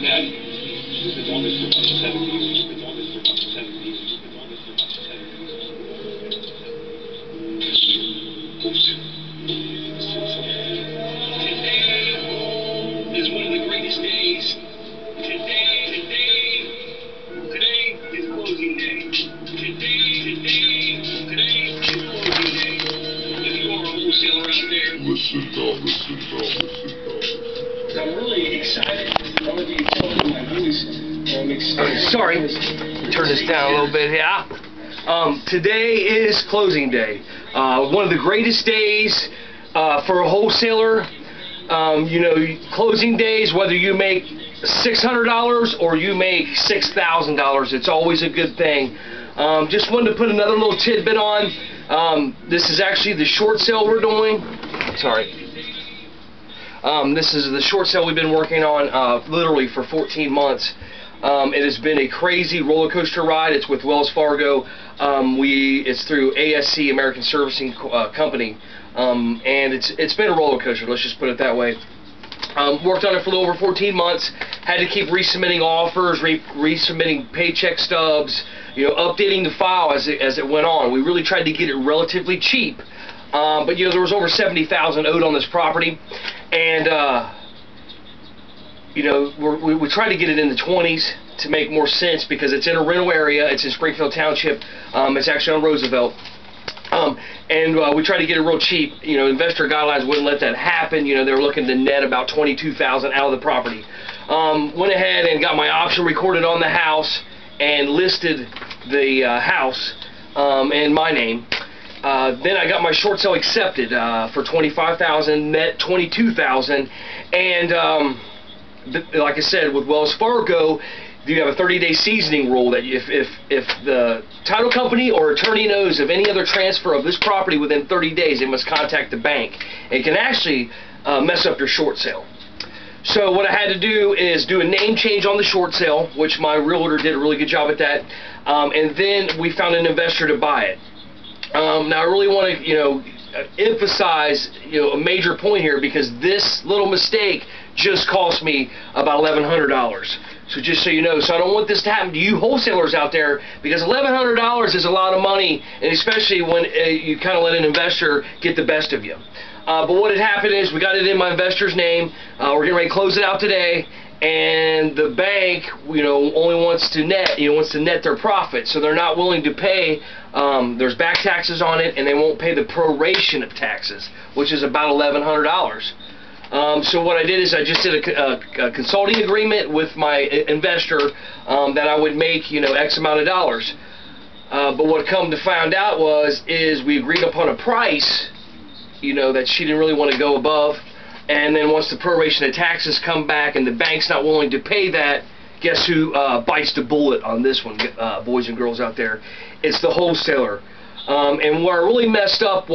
Is one of the greatest days. Today is closing day. Today is closing day. If you are a wholesaler out there, listen. I'm really excited. All of you tell me my voice. I'm excited. Sorry, turn this down a little bit. Yeah. Today is closing day. One of the greatest days for a wholesaler. You know, closing days, whether you make $600 or you make $6,000, it's always a good thing. Just wanted to put another little tidbit on. This is actually the short sale we're doing. Sorry. This is the short sale we've been working on literally for 14 months. It has been a crazy roller coaster ride. It's with Wells Fargo. It's through ASC, American Servicing Company. And it's been a roller coaster, let's just put it that way. Worked on it for a little over 14 months, had to keep resubmitting offers, resubmitting paycheck stubs, you know, updating the file as it went on. We really tried to get it relatively cheap, but you know, there was over $70,000 owed on this property, and you know, we tried to get it in the 20s to make more sense because it's in a rental area. It's in Springfield Township. It's actually on Roosevelt. And we tried to get it real cheap. You know, investor guidelines wouldn't let that happen. You know, they were looking to net about $22,000 out of the property. Went ahead and got my option recorded on the house and listed the house in my name. Then I got my short sale accepted for $25,000, net $22,000, and like I said, with Wells Fargo, you have a 30-day seasoning rule that if the title company or attorney knows of any other transfer of this property within 30 days, they must contact the bank. It can actually mess up your short sale. So what I had to do is do a name change on the short sale, which my realtor did a really good job at that, and then we found an investor to buy it. Now I really want to, you know, emphasize, you know, a major point here, because this little mistake just cost me about $1,100. So just so you know, so I don't want this to happen to you wholesalers out there, because $1,100 is a lot of money, and especially when you kind of let an investor get the best of you. But what had happened is we got it in my investor's name. We're getting ready to close it out today, and the bank, you know, only wants to net their profit, so they're not willing to pay. There's back taxes on it, and they won't pay the proration of taxes, which is about $1,100. So what I did is I just did a consulting agreement with my investor that I would make, you know, X amount of dollars. But what come to find out is we agreed upon a price, you know, that she didn't really want to go above. And then once the proration of taxes come back and the bank's not willing to pay that, guess who bites the bullet on this one, boys and girls out there? It's the wholesaler. And where I really messed up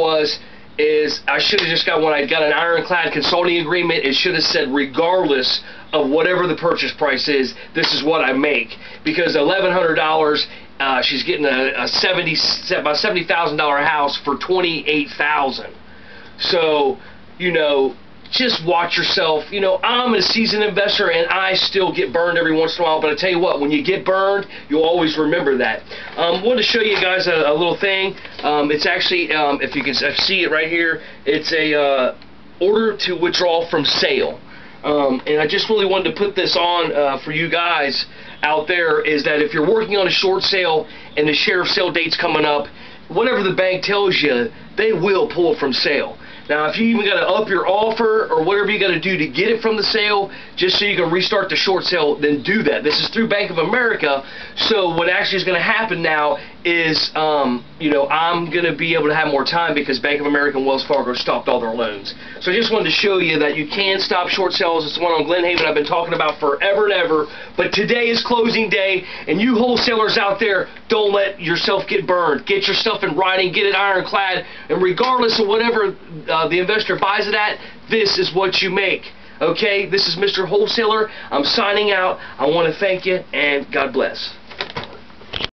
is I should have just got, when I got an ironclad consulting agreement, it should have said regardless of whatever the purchase price is, this is what I make. Because $1,100, she's getting about $70,000 house for $28,000. So, you know, just watch yourself. You know, I'm a seasoned investor and I still get burned every once in a while, but I tell you what, when you get burned, you'll always remember that. I wanted to show you guys a little thing. It's actually, if you can see it right here, it's a order to withdraw from sale. And I just really wanted to put this on for you guys out there, is that if you're working on a short sale and the sheriff sale date's coming up, whatever the bank tells you, they will pull it from sale. Now, if you even got to up your offer or whatever you got to do to get it from the sale, just so you can restart the short sale, then do that. This is through Bank of America. So what actually is going to happen now is, you know, I'm going to be able to have more time because Bank of America and Wells Fargo stopped all their loans. So I just wanted to show you that you can stop short sales. It's the one on Glen Haven I've been talking about forever and ever. But today is closing day, and you wholesalers out there, don't let yourself get burned. Get your stuff in writing, get it ironclad, and regardless of whatever the investor buys it at, this is what you make. Okay, this is Mr. Wholesaler. I'm signing out. I want to thank you, and God bless.